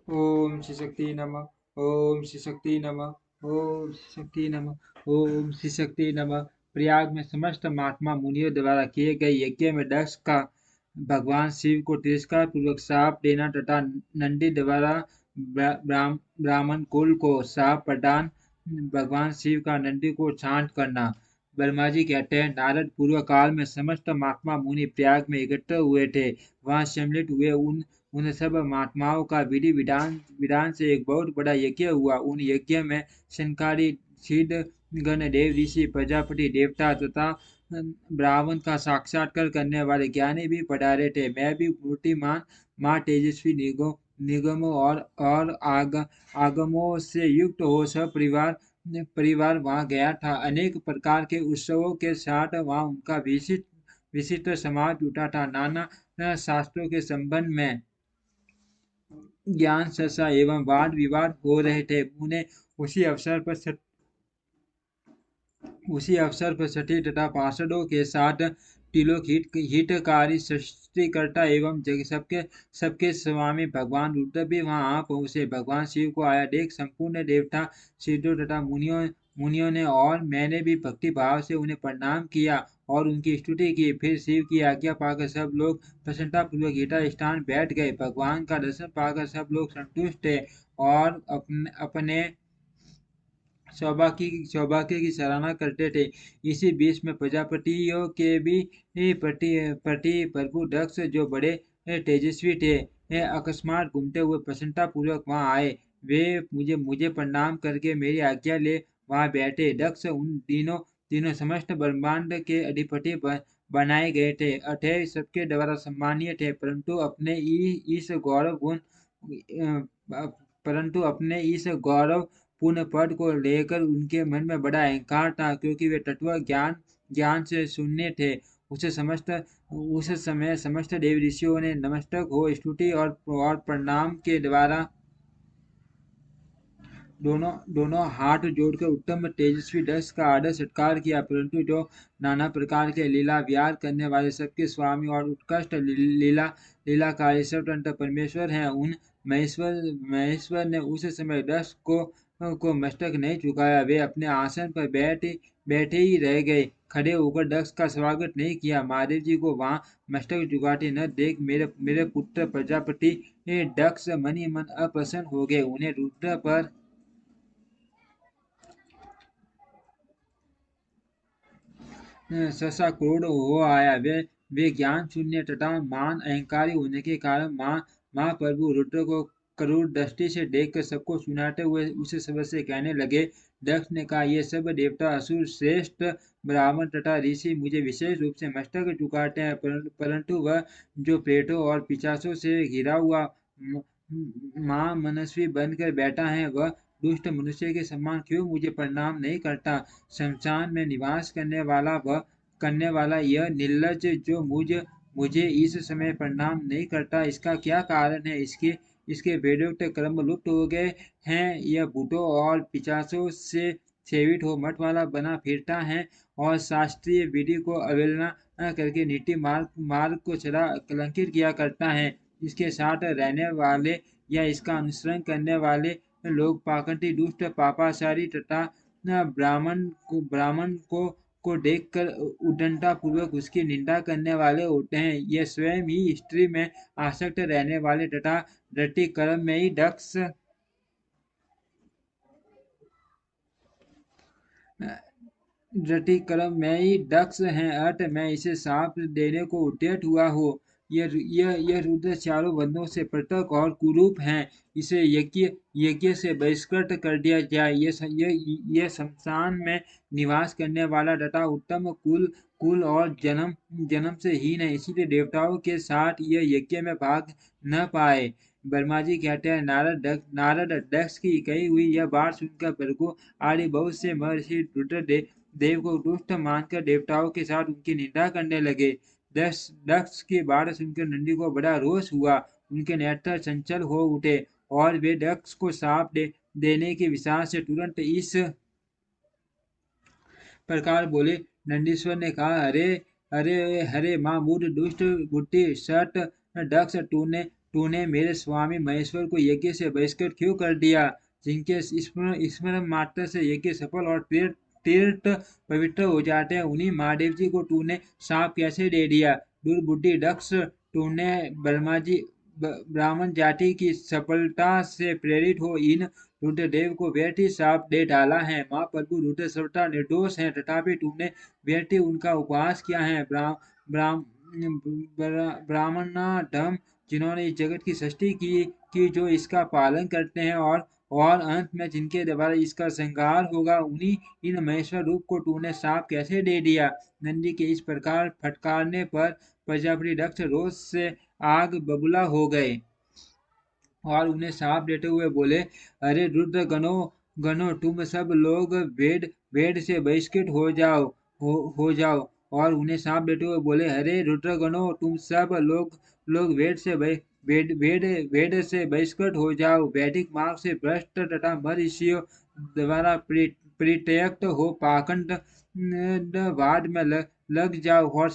ओम श्री शक्ति नमः। ओम श्री शक्ति नमः। ओम श्री शक्ति नमः। ओम श्री शक्ति नमः। प्रयाग में समस्त महात्मा मुनियों द्वारा किए गए यज्ञ में दक्ष का भगवान शिव को तिरस्कार पूर्वक श्राप देना तथा नंदी द्वारा ब्राह्मण कुल को श्राप प्रदान, भगवान शिव का नंदी को शांत करना। ब्रह्मा जी कहते हैं, नारद पूर्व काल में समस्त महात्मा मुनि प्रयाग में एकत्र हुए थे। वहां सम्मिलित हुए उन सब महात्माओं का विधि विधान विधान से एक बहुत बड़ा यज्ञ हुआ। उन यज्ञ में शंकादि सिद्ध गण, देव ऋषि, प्रजापति, देवता तथा ब्राह्मण का साक्षात्कार करने वाले ज्ञानी भी पधारे थे। मैं भी मूर्तिमान माँ तेजस्वी निगमों और आगमों से युक्त हो सब परिवार वहां गया था। अनेक प्रकार के उत्सवों के साथ वहां उनका विशिष्ट विशिष्ट समाज जुटा था। नाना शास्त्रों के संबंध में ज्ञान चर्चा एवं वाद विवाद हो रहे थे। उन्हें उसी अवसर पर सठी तथा पार्षदों के साथ तिलोक हितकारी सृष्टिकर्ता एवं जग सबके सबके स्वामी भगवान रुद्र भी वहां आ पहुंचे। भगवान शिव को आया देख संपूर्ण देवता, सिद्धों तथा मुनियों ने और मैंने भी भक्ति भाव से उन्हें प्रणाम किया और उनकी स्तुति की। फिर शिव की आज्ञा पाकर सब लोग प्रसन्नता पूर्वक यथा स्थान बैठ गए। भगवान का दर्शन पाकर सब लोग संतुष्ट थे और अपने सौभाग्य की सराहना करते थे। इसी बीच में प्रजापतियों के भी प्रति प्रभु दक्ष, जो बड़े तेजस्वी थे, अकस्मात घूमते हुए प्रसन्नता पूर्वक वहां आए। वे मुझे प्रणाम करके मेरी आज्ञा ले वहां बैठे। दक्ष उन तीनों समस्त ब्रह्मांड के अधिपति बनाए गए थे, अतः सबके द्वारा सम्मानीय थे, परंतु अपने इस गौरव पूर्ण पद को लेकर उनके मन में बड़ा अहंकार था, क्योंकि वे तत्व ज्ञान ज्ञान से शून्य थे। उस समय समस्त देव ऋषियों ने नमस्तक हो स्तुति और प्रणाम के द्वारा दोनों हाथ जोड़कर उत्तम तेजस्वी दक्ष का आदर सत्कार किया। परंतु जो नाना प्रकार के लीला विहार करने वाले सबके स्वामी और उत्कृष्ट लीलाकारी स्वतंत्र परमेश्वर हैं, उन महेश्वर ने उस समय दक्ष को मस्तक नहीं झुकाया। वे अपने आसन पर बैठे ही रह गए, खड़े होकर दक्ष का स्वागत नहीं किया। महादेव जी को वहां मस्तक झुकाते न देख मेरे पुत्र प्रजापति दक्ष मन ही मन अप्रसन्न हो गए। उन्हें रुद्र पर सहसा क्रोध हो आया। वे ज्ञान शून्य तथा मान अहंकारी होने के कारण महाप्रभु रुद्र को क्रूर दृष्टि से देखकर सबको सुनाते हुए उसे सबसे कहने लगे। दक्ष ने कहा, ये सब देवता, असुर, श्रेष्ठ ब्राह्मण तथा ऋषि मुझे विशेष रूप से मस्तक झुकाते हैं, परंतु वह जो प्रेतों और पिशाचों से घिरा हुआ मां मनस्वी बनकर बैठा है, वह दुष्ट मनुष्य के समान क्यों मुझे प्रणाम नहीं करता। शमशान में निवास करने वाला यह निर्लज जो मुझे इस समय प्रणाम नहीं करता, इसका क्या कारण है। इसके वेदोक्त कर्म लुप्त हो गए हैं। यह भूतों और पिशाचों से सेवित हो मठ वाला बना फिरता है और शास्त्रीय विधि को अवहेलना करके नीति मार्ग को सदा कलंकित किया करता है। इसके साथ रहने वाले या इसका अनुसरण करने वाले लोग पाखंडी, दुष्ट, पापाचारी तथा ब्राह्मण को देखकर उद्दंडता पूर्वक उसकी निंदा करने वाले होते हैं। ये स्वयं ही स्त्री में आसक्त रहने वाले तथा रति कर्म में ही दक्ष हैं। अर्थ मैं इसे साप देने को उद्यत हुआ हो। यह रुद्र चारों बंधों से पृथक और कुरूप हैं। इसे यज्ञ से बहिष्कृत कर दिया जाए। यह शमशान में निवास करने वाला तथा उत्तम कुल और जन्म से हीन है, इसीलिए देवताओं के साथ यह यज्ञ में भाग न पाए। ब्रह्मा जी कहते हैं, नारद दक्ष की कही हुई यह बात सुनकर भृगु आदि बहुत से महर्षि रुद्र देव को दुष्ट मानकर देवताओं के साथ उनकी निंदा करने लगे। दक्ष की बात सुनकर नंदी को बड़ा रोष हुआ। उनके नेत्र चंचल हो उठे और वे दक्ष को देने के विचार से तुरंत इस प्रकार बोले। नंदीश्वर ने कहा, अरे अरे हरे माँ मूढ़ दुष्ट बुद्धि सट दक्ष, तूने मेरे स्वामी महेश्वर को यज्ञ से बहिष्कृत क्यों कर दिया, जिनके स्मरण मात्र से यज्ञ सफल और तीर्थ पवित्र हो जाते हैं, उन्हीं महादेव जी को तूने साप कैसे दे दिया। दुर्बुद्धि दक्ष, तूने ब्रह्मा जी ब्राह्मण जाति की सफलता से प्रेरित हो इन रुद्रदेव को व्यर्थ ही शाप दे डाला है। महाप्रभु रुद्र सर्वथा निर्दोष हैं, तथापि तुमने व्यर्थ ही उनका उपहास किया है। ब्राह्मणाधम, जिन्होंने इस जगत की सृष्टि की जो इसका पालन करते हैं, और अंत में जिनके द्वारा इसका संहार होगा, उन्हीं इन महेश्वर रूप को तूने साप कैसे दे दिया। नंदी के इस प्रकार फटकारने पर प्रजापति दक्ष रोष से आग बबूला हो गए और उन्हें साप देते हुए बोले, अरे रुद्र गणों, तुम सब लोग वेद वेद से बहिष्कृत हो जाओ। और उन्हें साप देते हुए बोले, अरे रुद्र गणों, तुम सब लोग वेद से बहिष्कृत हो जाओ। वैदिक मार्ग से भ्रष्ट तथा मर ऋषियों द्वारा परित्यक्त हो पाखंड वाद में लग जाओ और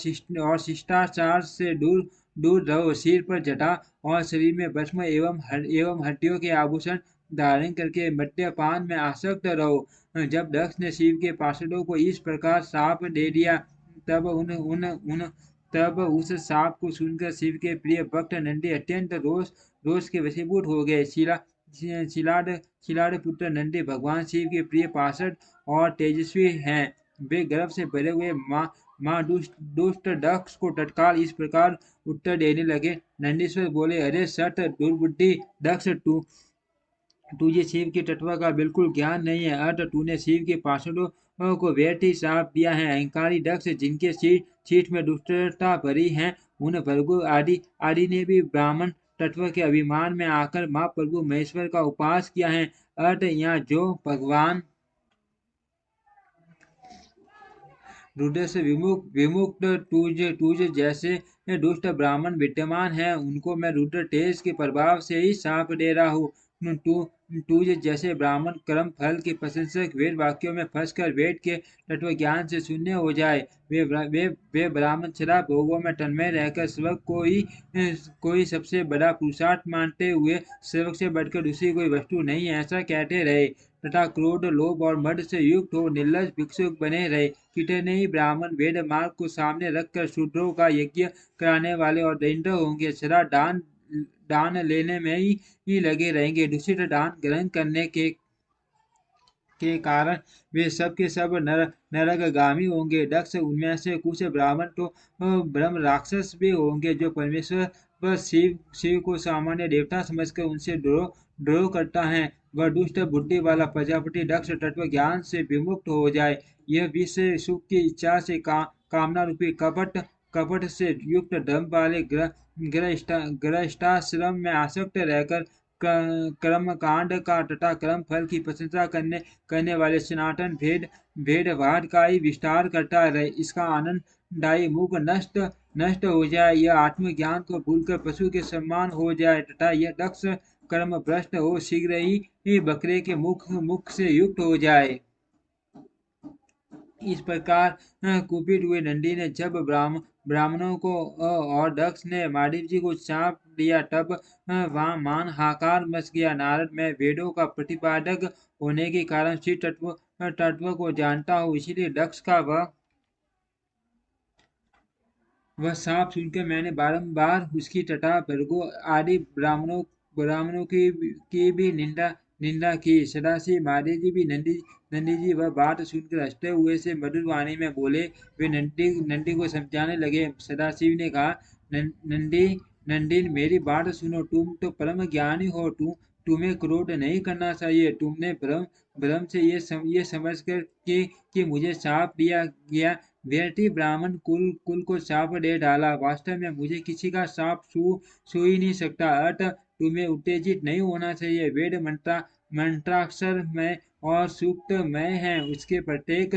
शिष्टाचार से दूर रहो। सिर पर जटा और शरीर में भस्म एवं हड्डियों के आभूषण धारण करके मद्यपान में आसक्त रहो। जब दक्ष ने शिव के पार्षदों को इस प्रकार शाप दे दिया, तब उस शाप को सुनकर शिव के प्रिय भक्त नंदी अत्यंत रोष के वशीभूत हो गए। शिलाद पुत्र नंदी भगवान शिव के प्रिय पार्षद और तेजस्वी हैं। वे गर्भ से भरे हुए माँ दुष्ट दक्ष को तत्काल इस प्रकार उत्तर देने लगे। नंदीश्वर बोले, अरे सत दुर्बुद्धि दक्ष, तुझे शिव के तत्व का बिल्कुल ज्ञान नहीं है। अर्थ तूने शिव के पार्षदों को व्यर्थ ही शाप दिया है। अहंकारी दक्ष, जिनके शीठ में दुष्टता भरी है, उन भृगु आदि ने भी ब्राह्मण तत्व के अभिमान में आकर महाप्रभु महेश्वर का उपहास किया है। अर्थ यहाँ जो भगवान रुद्र से विमुक्त तुझ जैसे दुष्ट ब्राह्मण विद्यमान है, उनको मैं रुद्र तेज के प्रभाव से ही शाप दे रहा हूँ। तुझ जैसे ब्राह्मण कर्म फल के प्रशंसक वेद वाक्यों में फंसकर वेद के तत्व ज्ञान से शून्य हो जाए। वे ब्राह्मण सदा भोगों में तन्मय रहकर सेवक कोई सबसे बड़ा पुरुषार्थ मानते हुए सेवक से बढ़कर दूसरी कोई वस्तु नहीं है ऐसा कहते रहे, तथा क्रोध लोभ और मद से युक्त हो निर्लज भिक्षुक बने रहे। कितने ही ब्राह्मण वेद मार्ग को सामने रखकर शूद्रों का यज्ञ कराने वाले और दरिद्र होंगे, सदा दान लेने में ही लगे रहेंगे। दूषित दान ग्रहण करने के कारण वे सब के सब नरकगामी होंगे। दक्ष, उनमें से कुछ ब्राह्मण तो ब्रह्म राक्षस भी होंगे, जो परमेश्वर पर शिव को सामान्य देवता समझकर उनसे द्रोह करता है। वह दुष्ट बुद्धि वाला प्रजापति दक्ष तत्व ज्ञान से विमुक्त हो जाए। यह विषय सुख की इच्छा से कामना रूपी कपट से युक्त धर्म वाले गृहस्थाश्रम में आसक्त रहकर कर्म कांड का तथा कर्म फल की प्रशंसा करने वाले सनातन भेदभाव का ही विस्तार करता रहे। इसका आनंददायी मुख नष्ट हो जाए, यह आत्मज्ञान को भूलकर पशु के समान हो जाए, तथा यह दक्ष कर्म भ्रष्ट हो शीघ्र ही बकरे के मुख से युक्त हो जाए। इस प्रकार कुपित हुए नंदी ने जब ब्राह्मणों को और दक्ष ने महादेव जी को चाप दिया, तब वहां मान हाकार मच गया। नारद, मैं वेदों का प्रतिपादक होने के कारण शिव तत्व को जानता हूँ, इसीलिए दक्ष का वह साप सुनकर मैंने बारंबार उसकी तथा भृगु आदि ब्राह्मणों की भी निंदा की। सदाशिव महादेव जी भी नंदी जी वह बात सुनकर हंसते हुए से मधुर वाणी में बोले। वे नंदी को समझाने लगे। सदाशिव ने कहा, नंदी मेरी बात सुनो, तुम तो परम ज्ञानी हो, तुम्हें क्रोध नहीं करना चाहिए। तुमने भ्रम से ये समझकर कि मुझे शाप दिया गया, व्यर्थी ब्राह्मण कुल को शाप दे डाला। वास्तव में मुझे किसी का शाप छू ही नहीं सकता। अतः तुम्हें उत्तेजित नहीं होना चाहिए। वेद मंत्राक्षर में और सूक्त में है, उसके प्रत्येक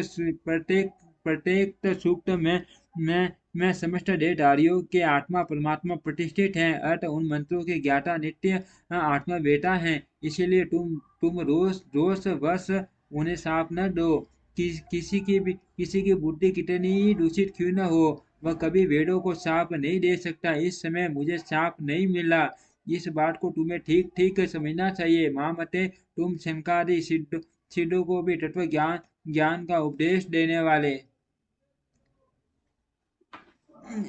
सूक्त में समस्त देहधारियों के आत्मा परमात्मा प्रतिष्ठित हैं। अतः उन मंत्रों के ज्ञाता नित्य आत्मा बेटा हैं। इसीलिए तुम रोष वश उन्हें शाप न दो। किसी की बुद्धि कितनी ही दूषित क्यों न हो, वह कभी वेदों को शाप नहीं दे सकता। इस समय मुझे शाप नहीं मिला, इस बात को तुम्हें ठीक ठीक समझना चाहिए। महामते, तुम शंकादि सिद्धों को भी तत्व ज्ञान ज्ञान का उपदेश देने वाले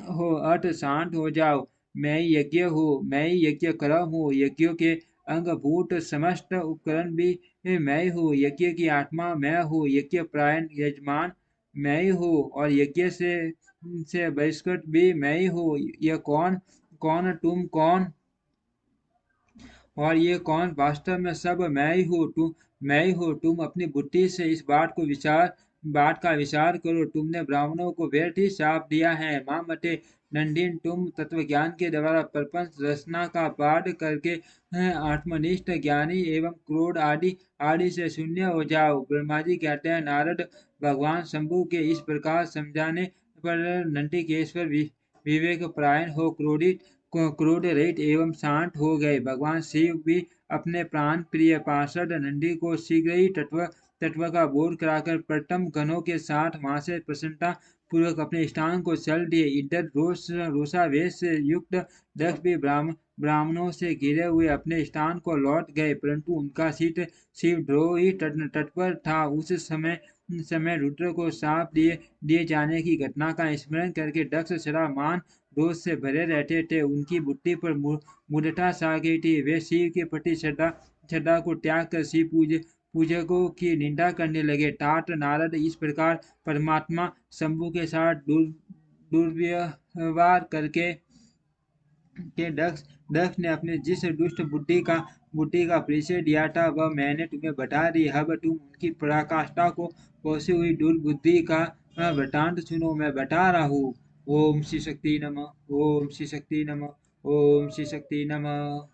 हो। अर्थ शांत हो जाओ। मैं ही यज्ञ हूँ, मैं ही यज्ञ कर्म हूँ, यज्ञों के अंगभूत समस्त उपकरण भी मैं ही हूँ। यज्ञ की आत्मा मैं हूँ, यज्ञ प्रायण यजमान मैं ही हूँ, और यज्ञ से बहिष्कृत भी मैं ही हूँ। यह कौन कौन तुम कौन और ये कौन, वास्तव में सब मैं ही हूँ। तुम अपनी बुद्धि से इस बात का विचार करो। तुमने ब्राह्मणों को व्यर्थ ही शाप दिया है। माँ मते, नंदीन, तुम तत्वज्ञान के द्वारा प्रपंच रचना का पाठ करके आत्मनिष्ठ ज्ञानी एवं क्रोध आदि आदि से शून्य हो जाओ। ब्रह्मा जी कहते हैं, नारद भगवान शंभु के इस प्रकार समझाने पर नंदिकेश्वर विवेक परायण हो क्रोध रहित एवं शांत हो गए। भगवान शिव भी अपने प्राण प्रिय पार्षद नंदी को शीघ्र ही तत्व का बोध कराकर प्रथम गणों के साथ वहां से प्रसन्नता पूर्वक अपने स्थान को चल दिए। इधर रोषावेश से युक्त दक्ष भी ब्राह्मणों से घिरे हुए अपने स्थान को लौट गए, परंतु उनका शिवद्रोह ही तट पर था। उस समय रुद्र को शाप दिए जाने की घटना का स्मरण करके दक्ष सदा मान रोष से भरे रहते थे। उनकी बुद्धि पर मूढ़ता छा गई थी। वे शिव के प्रति श्रद्धा को त्याग कर शिव पूजकों की निंदा करने लगे। तात नारद, इस प्रकार परमात्मा शंभु के साथ दुर्व्यवहार करके के दक्ष ने अपने जिस दुष्ट बुद्धि का परिचय दिया था, वह मैंने तुम्हें बता दी। अब तुम उनकी पराकाष्ठा को पहुंची हुई दुर्बुद्धि का वृतांत सुनो, मैं बता रहा हूँ। ओम श्री शक्ति नमः, ओम श्री शक्ति नमः, ओम श्री शक्ति नमः।